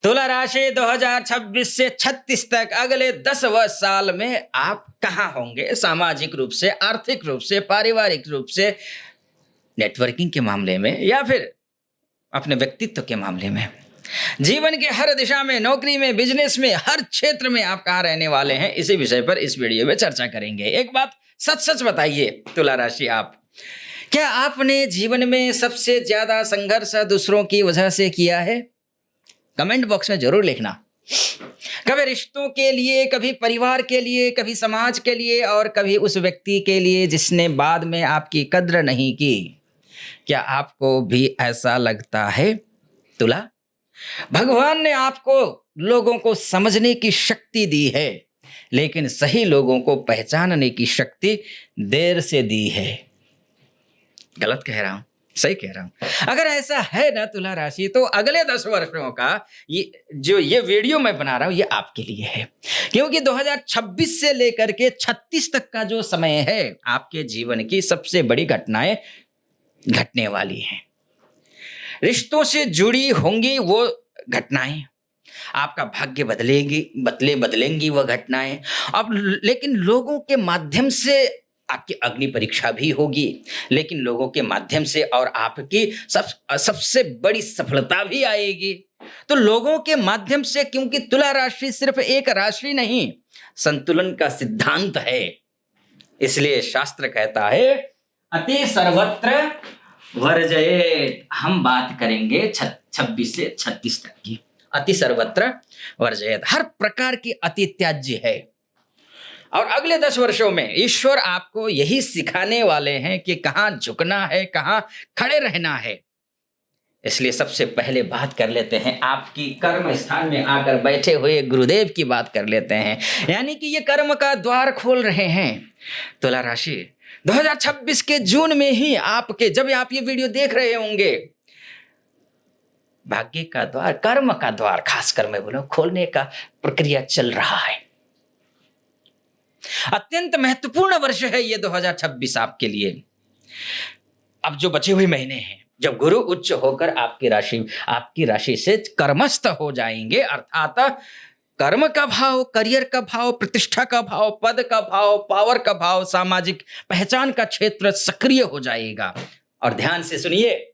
तुला राशि 2026 से 36 तक अगले 10 वर्ष साल में आप कहाँ होंगे? सामाजिक रूप से, आर्थिक रूप से, पारिवारिक रूप से, नेटवर्किंग के मामले में या फिर अपने व्यक्तित्व के मामले में, जीवन के हर दिशा में, नौकरी में, बिजनेस में, हर क्षेत्र में आप कहाँ रहने वाले हैं, इसी विषय पर इस वीडियो में चर्चा करेंगे। एक बात सच सच बताइए तुला राशि, आप क्या आपने जीवन में सबसे ज्यादा संघर्ष दूसरों की वजह से किया है? कमेंट बॉक्स में जरूर लिखना। कभी रिश्तों के लिए, कभी परिवार के लिए, कभी समाज के लिए और कभी उस व्यक्ति के लिए जिसने बाद में आपकी कद्र नहीं की। क्या आपको भी ऐसा लगता है? तुला, भगवान ने आपको लोगों को समझने की शक्ति दी है, लेकिन सही लोगों को पहचानने की शक्ति देर से दी है। गलत कह रहा हूं? सही कह रहा हूं। अगर ऐसा है ना तुला राशि, तो अगले 10 वर्षों का ये वीडियो मैं बना रहा हूं, ये आपके लिए है। क्योंकि 2026 से लेकर के 36 तक का जो समय है, आपके जीवन की सबसे बड़ी घटनाएं घटने वाली हैं। रिश्तों से जुड़ी होंगी वो घटनाएं, आपका भाग्य बदलेंगी वो घटनाएं। अब लेकिन लोगों के माध्यम से आपकी अग्नि परीक्षा भी होगी, लेकिन लोगों के माध्यम से और आपकी सबसे बड़ी सफलता भी आएगी। तो लोगों के माध्यम से, क्योंकि तुला राशि सिर्फ एक राशि नहीं, संतुलन का सिद्धांत है। इसलिए शास्त्र कहता है अति सर्वत्र वर्जयेत। हम बात करेंगे 26 से 36 तक की। अति सर्वत्र वर्जयेत, हर प्रकार की अति त्याज्य है। और अगले 10 वर्षों में ईश्वर आपको यही सिखाने वाले हैं कि कहाँ झुकना है, कहाँ खड़े रहना है। इसलिए सबसे पहले बात कर लेते हैं आपकी कर्म स्थान में आकर बैठे हुए गुरुदेव की बात कर लेते हैं। यानी कि ये कर्म का द्वार खोल रहे हैं। तुला राशि 2026 के जून में ही आपके, जब आप ये वीडियो देख रहे होंगे, भाग्य का द्वार, कर्म का द्वार खासकर मैं बोलूं, खोलने का प्रक्रिया चल रहा है। अत्यंत महत्वपूर्ण वर्ष है ये 2026 आपके लिए। अब जो बचे हुए महीने हैं, जब गुरु उच्च होकर आपकी राशि से कर्मस्थ हो जाएंगे, अर्थात कर्म का भाव, करियर का भाव, प्रतिष्ठा का भाव, पद का भाव, पावर का भाव, सामाजिक पहचान का क्षेत्र सक्रिय हो जाएगा। और ध्यान से सुनिए,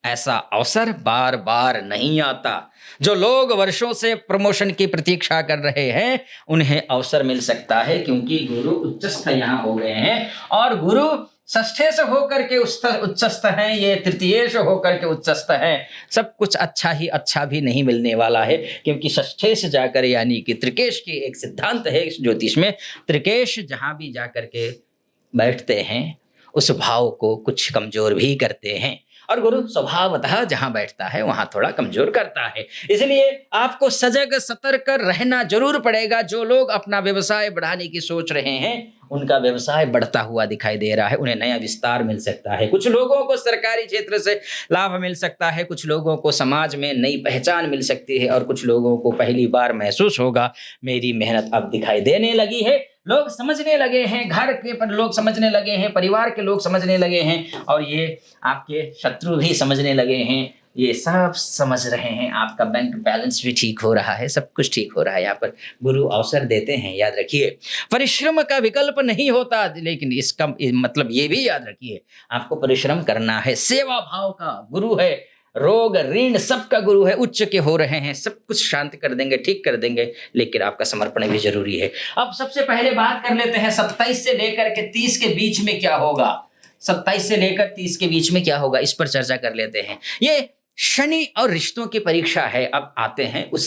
ऐसा अवसर बार बार नहीं आता। जो लोग वर्षों से प्रमोशन की प्रतीक्षा कर रहे हैं, उन्हें अवसर मिल सकता है, क्योंकि गुरु उच्चस्थ यहाँ हो गए हैं। और गुरु षष्ठेश होकर के उच्चस्थ हैं, ये तृतीयेश होकर के उच्चस्थ हैं। सब कुछ अच्छा ही अच्छा भी नहीं मिलने वाला है, क्योंकि षष्ठेश जाकर, यानी कि त्रिकेश की एक सिद्धांत है ज्योतिष में, त्रिकेश जहाँ भी जाकर के बैठते हैं उस भाव को कुछ कमजोर भी करते हैं। और गुरु स्वभावतः जहां बैठता है वहां थोड़ा कमजोर करता है। इसलिए आपको सजग सतर्क रहना जरूर पड़ेगा। जो लोग अपना व्यवसाय बढ़ाने की सोच रहे हैं, उनका व्यवसाय बढ़ता हुआ दिखाई दे रहा है, उन्हें नया विस्तार मिल सकता है। कुछ लोगों को सरकारी क्षेत्र से लाभ मिल सकता है, कुछ लोगों को समाज में नई पहचान मिल सकती है, और कुछ लोगों को पहली बार महसूस होगा मेरी मेहनत अब दिखाई देने लगी है। लोग समझने लगे हैं, घर के पर लोग समझने लगे हैं, परिवार के लोग समझने लगे हैं, और ये आपके शत्रु भी समझने लगे हैं। ये सब समझ रहे हैं। आपका बैंक बैलेंस भी ठीक हो रहा है, सब कुछ ठीक हो रहा है। यहाँ पर गुरु अवसर देते हैं। याद रखिए, परिश्रम का विकल्प नहीं होता, लेकिन इसका मतलब ये भी याद रखिए, आपको परिश्रम करना है। सेवा भाव का गुरु है, रोग ऋण सबका गुरु है। उच्च के हो रहे हैं, सब कुछ शांत कर देंगे, ठीक कर देंगे, लेकिन आपका समर्पण भी जरूरी है। अब सबसे पहले बात कर लेते हैं 27 से लेकर के 30 के बीच में क्या होगा। 27 से लेकर 30 के बीच में क्या होगा, इस पर चर्चा कर लेते हैं। ये शनि और रिश्तों की परीक्षा है। अब आते हैं उस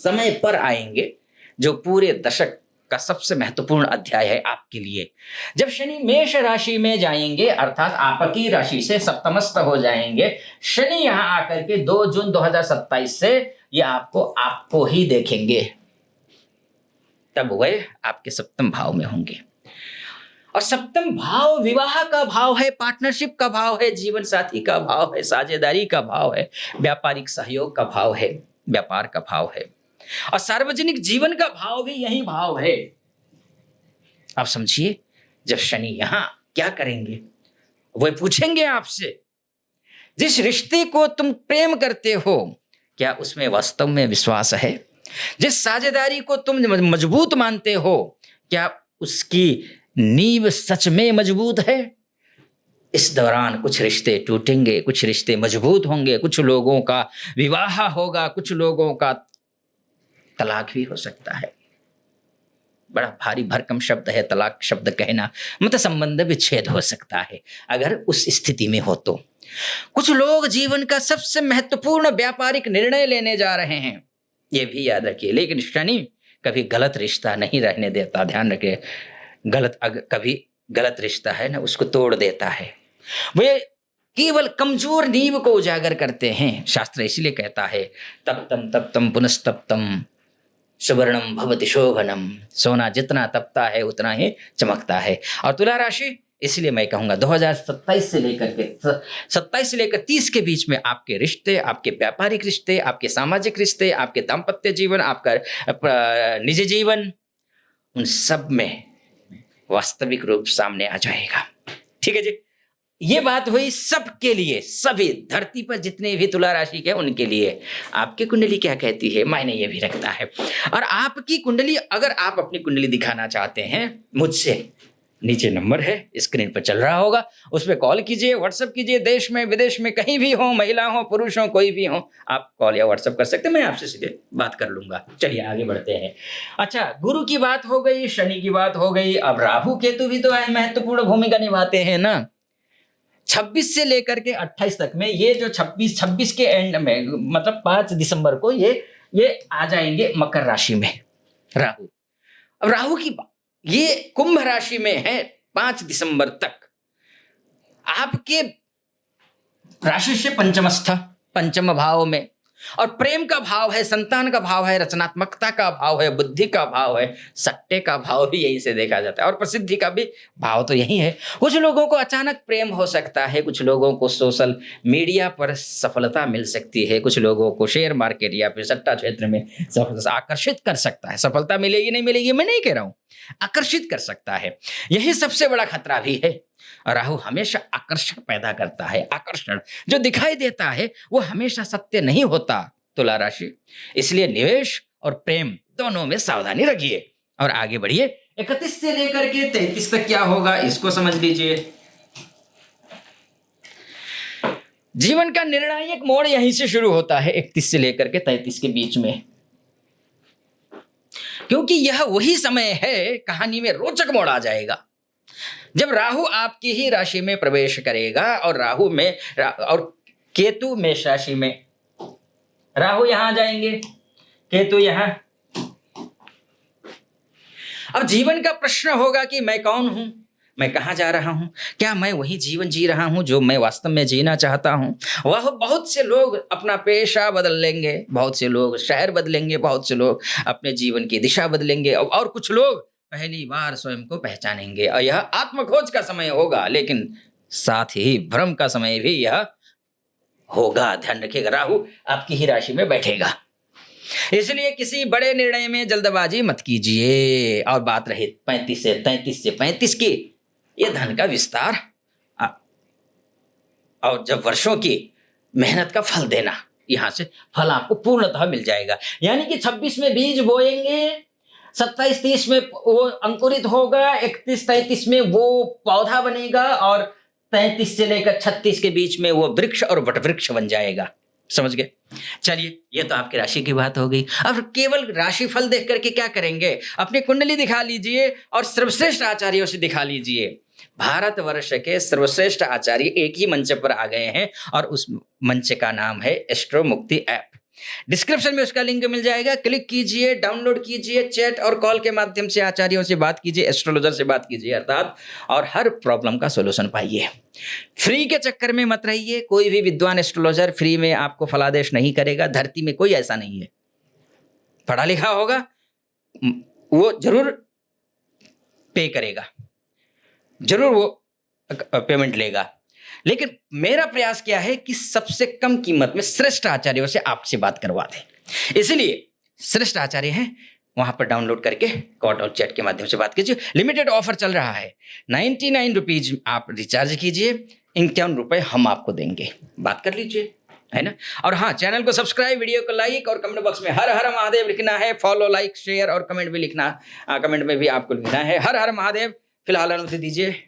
समय पर आएंगे जो पूरे दशक का सबसे महत्वपूर्ण अध्याय है आपके लिए। जब शनि मेष राशि में जाएंगे, अर्थात आपकी राशि से सप्तमस्थ हो जाएंगे, शनि यहां आकर के 2 जून 2027 से ये आपको ही देखेंगे। तब वह आपके सप्तम भाव में होंगे। और सप्तम भाव विवाह का भाव है, पार्टनरशिप का भाव है, जीवन साथी का भाव है, साझेदारी का भाव है, व्यापारिक सहयोग का भाव है, व्यापार का भाव है, और सार्वजनिक जीवन का भाव भी यही भाव है। आप समझिए, जब शनि यहां क्या करेंगे, वह पूछेंगे आपसे, जिस रिश्ते को तुम प्रेम करते हो क्या उसमें वास्तव में विश्वास है? जिस साझेदारी को तुम मजबूत मानते हो, क्या उसकी नींव सच में मजबूत है? इस दौरान कुछ रिश्ते टूटेंगे, कुछ रिश्ते मजबूत होंगे, कुछ लोगों का विवाह होगा, कुछ लोगों का तलाक भी हो सकता है। बड़ा भारी भरकम शब्द है तलाक शब्द कहना, मतलब संबंध विच्छेद हो सकता है अगर उस स्थिति में हो तो। कुछ लोग जीवन का सबसे महत्वपूर्ण व्यापारिक निर्णय लेने जा रहे हैं, ये भी याद रखिए। लेकिन शनि कभी गलत रिश्ता नहीं रहने देता, ध्यान रखिए। कभी गलत रिश्ता है ना, उसको तोड़ देता है। वे केवल कमजोर नींव को उजागर करते हैं। शास्त्र इसलिए कहता है तप्तम पुनस्तप्तम सुवर्णम भवति शोभनम। सोना जितना तपता है उतना ही चमकता है। और तुला राशि, इसलिए मैं कहूँगा 2027 से लेकर 30 के बीच में आपके रिश्ते, आपके व्यापारिक रिश्ते, आपके सामाजिक रिश्ते, आपके दाम्पत्य जीवन, आपका निजी जीवन, उन सब में वास्तविक रूप सामने आ जाएगा। ठीक है जी, ये बात हुई सबके लिए, सभी धरती पर जितने भी तुला राशि के उनके लिए। आपकी कुंडली क्या कहती है, मायने ये भी रखता है। और आपकी कुंडली, अगर आप अपनी कुंडली दिखाना चाहते हैं मुझसे, नीचे नंबर है स्क्रीन पर चल रहा होगा, उस पर कॉल कीजिए, व्हाट्सएप कीजिए। देश में विदेश में कहीं भी हो, महिला हो पुरुष हो, कोई भी हो, आप कॉल या व्हाट्सएप कर सकते हैं, मैं आपसे सीधे बात कर लूंगा। चलिए आगे बढ़ते हैं। अच्छा, गुरु की बात हो गई, शनि की बात हो गई, अब राहु केतु भी तो महत्वपूर्ण भूमिका निभाते हैं ना। 26 से लेकर के 28 तक में, ये जो 26 के एंड में, मतलब 5 दिसंबर को ये आ जाएंगे मकर राशि में राहु। अब राहु की ये कुंभ राशि में है 5 दिसंबर तक। आपके राशि से पंचमस्थ, पंचम भाव में, और प्रेम का भाव है, संतान का भाव है, रचनात्मकता का भाव है, बुद्धि का भाव है, सट्टे का भाव भी यहीं से देखा जाता है, और प्रसिद्धि का भी भाव तो यही है। कुछ लोगों को अचानक प्रेम हो सकता है, कुछ लोगों को सोशल मीडिया पर सफलता मिल सकती है, कुछ लोगों को शेयर मार्केट या फिर सट्टा क्षेत्र में आकर्षित कर सकता है। सफलता मिलेगी नहीं मिलेगी मैं नहीं कह रहा हूँ, आकर्षित कर सकता है, यही सबसे बड़ा खतरा भी है। राहु हमेशा आकर्षण पैदा करता है, आकर्षण जो दिखाई देता है वो हमेशा सत्य नहीं होता तुला राशि। इसलिए निवेश और प्रेम दोनों में सावधानी रखिए और आगे बढ़िए। 31 से लेकर के 33 तक क्या होगा इसको समझ लीजिए। जीवन का निर्णायक मोड़ यहीं से शुरू होता है 31 से लेकर के 33 के बीच में, क्योंकि यह वही समय है, कहानी में रोचक मोड़ आ जाएगा जब राहु आपकी ही राशि में प्रवेश करेगा, और राहु में और केतु मेष राशि में। राहु यहां जाएंगे, केतु यहां। अब जीवन का प्रश्न होगा कि मैं कौन हूं, मैं कहां जा रहा हूं, क्या मैं वही जीवन जी रहा हूं जो मैं वास्तव में जीना चाहता हूं। वह बहुत से लोग अपना पेशा बदल लेंगे, बहुत से लोग शहर बदलेंगे, बहुत से लोग अपने जीवन की दिशा बदलेंगे, और कुछ लोग पहली बार स्वयं को पहचानेंगे। और यह आत्मखोज का समय होगा, लेकिन साथ ही भ्रम का समय भी यह होगा। ध्यान रखिएगा, राहु आपकी ही राशि में बैठेगा, इसलिए किसी बड़े निर्णय में जल्दबाजी मत कीजिए। और बात रही 35 से 33 की, ये धन का विस्तार और जब वर्षों की मेहनत का फल देना, यहां से फल आपको पूर्णतः मिल जाएगा। यानी कि 26 में बीज बोएंगे, 27-30 में वो अंकुरित होगा, 31-33 में वो पौधा बनेगा, और 33 से लेकर 36 के बीच में वो वृक्ष और वटवृक्ष बन जाएगा। समझ गए? चलिए, ये तो आपकी राशि की बात हो गई। अब केवल राशि फल देख करके क्या करेंगे, अपनी कुंडली दिखा लीजिए और सर्वश्रेष्ठ आचार्यों से दिखा लीजिए। भारतवर्ष के सर्वश्रेष्ठ आचार्य एक ही मंच पर आ गए हैं, और उस मंच का नाम है एस्ट्रो मुक्ति ऐप। डिस्क्रिप्शन में उसका लिंक मिल जाएगा, क्लिक कीजिए, डाउनलोड कीजिए, चैट और कॉल के माध्यम से आचार्यों से बात कीजिए, एस्ट्रोलॉजर से बात कीजिए अर्थात, और हर प्रॉब्लम का सॉल्यूशन पाइए। फ्री के चक्कर में मत रहिए, कोई भी विद्वान एस्ट्रोलॉजर फ्री में आपको फलादेश नहीं करेगा, धरती में कोई ऐसा नहीं है। पढ़ा लिखा होगा वो जरूर पे करेगा, जरूर वो पेमेंट लेगा, लेकिन मेरा प्रयास क्या है कि सबसे कम कीमत में श्रेष्ठ आचार्यों से आपसे बात करवा दें। इसलिए श्रेष्ठ आचार्य हैं, वहां पर डाउनलोड करके कॉल और चैट के माध्यम से बात कीजिए। लिमिटेड ऑफर चल रहा है, 99 रुपीज आप रिचार्ज कीजिए, 51 रुपए हम आपको देंगे। बात कर लीजिए, है ना। और हाँ, चैनल को सब्सक्राइब, वीडियो को लाइक और कमेंट बॉक्स में हर हर महादेव लिखना है। फॉलो, लाइक, शेयर और कमेंट भी लिखना, कमेंट में भी आपको लिखना है हर हर महादेव। फिलहाल अनुमति दीजिए।